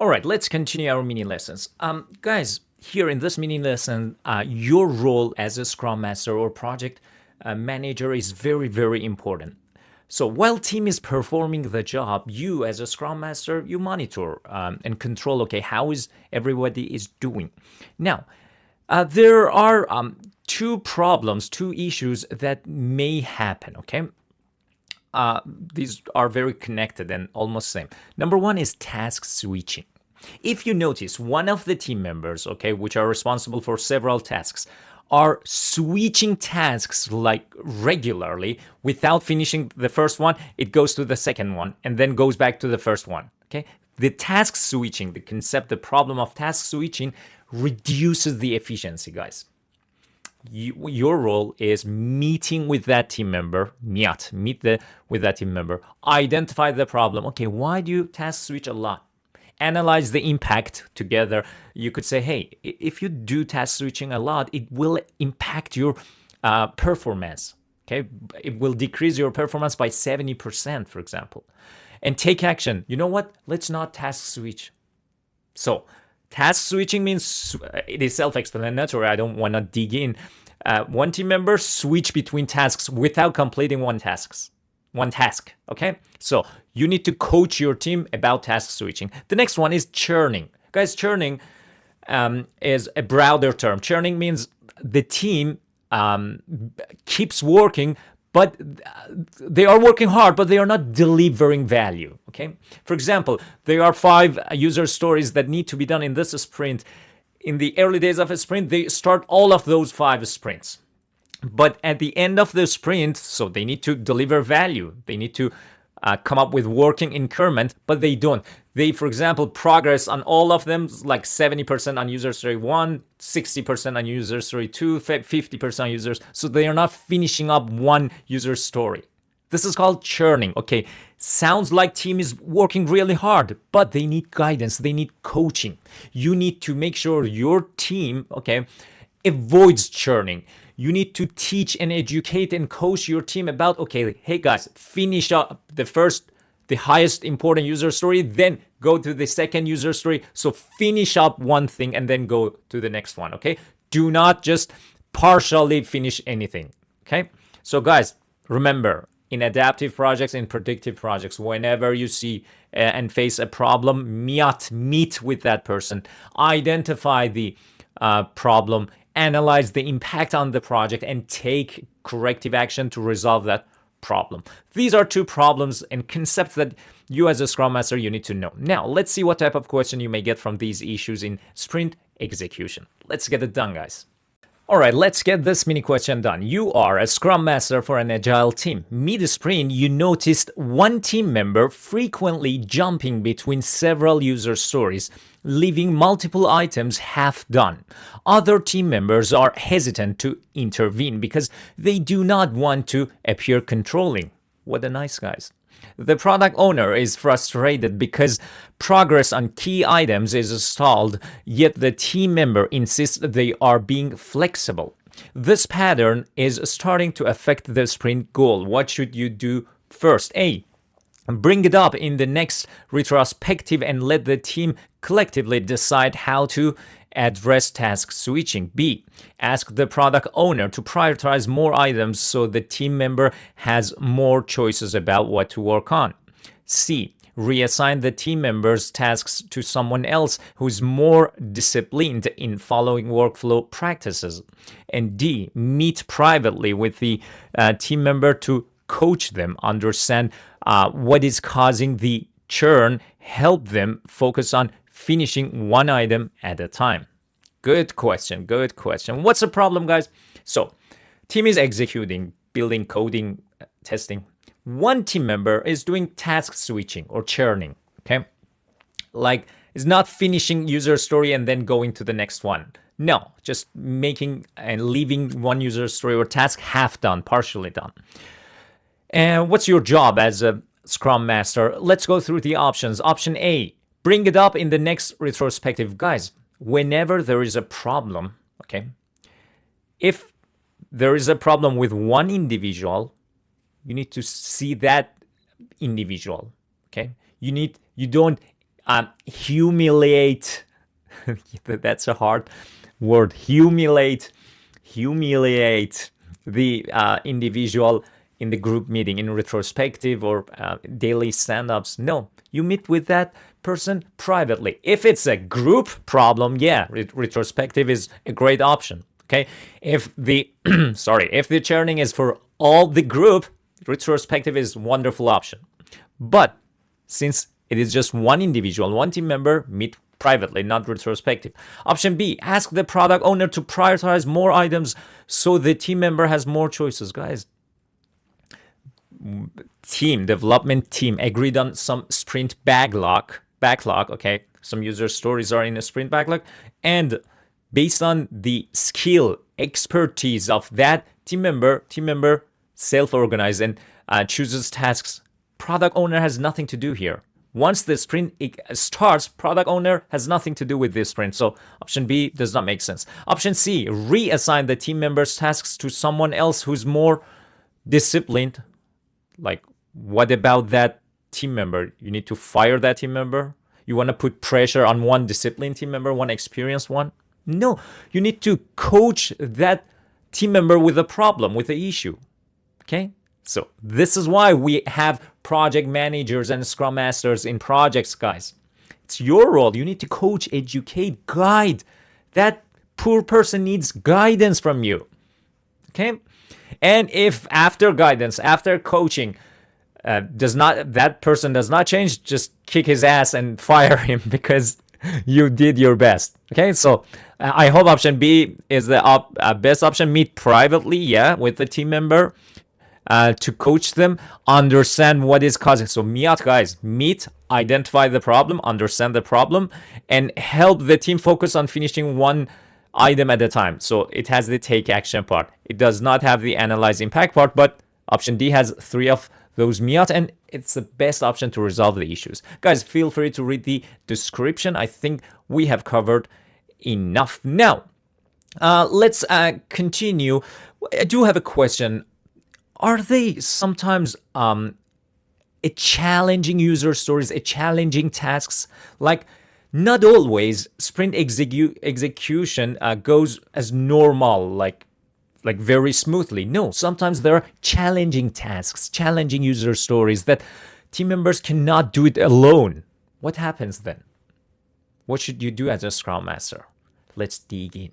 All right, let's continue our mini lessons. Guys, here in this mini lesson, your role as a Scrum Master or project manager is very, very important. So while team is performing the job, you as a Scrum Master, you monitor and control, okay, how is everybody is doing. Now, there are two issues that may happen, okay? These are very connected and almost same. Number one is task switching. If you notice, one of the team members, okay, which are responsible for several tasks, are switching tasks like regularly without finishing the first one, it goes to the second one and then goes back to the first one, okay? The task switching, the concept, the problem of task switching reduces the efficiency, guys. Your role is meeting with that team member, with that team member, identify the problem. Okay, why do you task switch a lot? Analyze the impact together. You could say, hey, if you do task switching a lot, it will impact your performance. Okay, it will decrease your performance by 70%, for example. And take action. You know what? Let's not task switch. So task switching means it is self-explanatory. I don't want to dig in. One team member switch between tasks without completing one task. Okay? So you need to coach your team about task switching. The next one is churning. Guys, churning is a broader term. Churning means the team keeps working, but they are working hard, but they are not delivering value, okay? For example, there are 5 user stories that need to be done in this sprint. In the early days of a sprint, they start all of those 5 sprints. But at the end of the sprint, so they need to deliver value. They need to come up with working increment, but they don't. They, for example, progress on all of them, like 70% on user story 1, 60% on user story 2, 50% on users. So they are not finishing up one user story. This is called churning. Okay, sounds like team is working really hard, but they need guidance. They need coaching. You need to make sure your team, okay, avoids churning. You need to teach and educate and coach your team about, okay, hey guys, finish up the highest important user story, then go to the second user story. So finish up one thing and then go to the next one, okay? Do not just partially finish anything, okay? So guys, remember, in adaptive projects, in predictive projects, whenever you see and face a problem, meet with that person, identify the problem, analyze the impact on the project, and take corrective action to resolve that problem. These are 2 problems and concepts that you as a Scrum Master, you need to know. Now, let's see what type of question you may get from these issues in sprint execution. Let's get it done, guys. All right, let's get this mini question done. You are a Scrum Master for an Agile team. Mid-sprint, you noticed one team member frequently jumping between several user stories, leaving multiple items half done. Other team members are hesitant to intervene because they do not want to appear controlling. What a nice guys. The product owner is frustrated because progress on key items is stalled, yet the team member insists they are being flexible. This pattern is starting to affect the sprint goal. What should you do first? A. Bring it up in the next retrospective and let the team collectively decide how to address task switching. B. Ask the product owner to prioritize more items so the team member has more choices about what to work on. C. Reassign the team member's tasks to someone else who's more disciplined in following workflow practices. And D. Meet privately with the team member to coach them, understand what is causing the churn, help them focus on finishing one item at a time. Good question. What's the problem, guys? So, team is executing, building, coding, testing. One team member is doing task switching or churning, okay? Like, is not finishing user story and then going to the next one. No, just making and leaving one user story or task half done, partially done. And what's your job as a Scrum Master? Let's go through the options. Option A, bring it up in the next retrospective. Guys, whenever there is a problem, okay, if there is a problem with one individual, you need to see that individual, okay? You don't humiliate. That's a hard word. Humiliate the individual in the group meeting, in retrospective or daily stand-ups. No, you meet with that person privately. If it's a group problem, yeah, retrospective is a great option. Okay, if the if the churning is for all the group, retrospective is a wonderful option. But since it is just one individual, one team member, meet privately, not retrospective. Option B, ask the product owner to prioritize more items so the team member has more choices. Guys, development team agreed on some sprint backlog, okay? Some user stories are in a sprint backlog, and based on the skill, expertise of that team member self-organizes and chooses tasks. Product owner has nothing to do here. Once the sprint starts, product owner has nothing to do with this sprint. So option B does not make sense. Option C, reassign the team members' tasks to someone else who's more disciplined. Like, what about that team member? You need to fire that team member? You want to put pressure on one disciplined team member, one experienced one? No, you need to coach that team member with a problem, with the issue. Okay? So this is why we have project managers and scrum masters in projects, guys. It's your role. You need to coach, educate, guide. That poor person needs guidance from you. Okay? And if after guidance, after coaching, that person does not change, just kick his ass and fire him because you did your best. Okay, so I hope option B is the best option. Meet privately, yeah, with the team member to coach them, understand what is causing. So meet, identify the problem, understand the problem, and help the team focus on finishing one item at a time. So it has the take action part. It does not have the analyze impact part, but option D has 3 of those MEAT, and it's the best option to resolve the issues. Guys, feel free to read the description. I think we have covered enough. Now, let's continue. I do have a question. Are they sometimes a challenging user stories, a challenging tasks? Like, not always sprint execution goes as normal, like very smoothly. No, sometimes there are challenging tasks, challenging user stories that team members cannot do it alone. What happens then? What should you do as a Scrum Master? Let's dig in.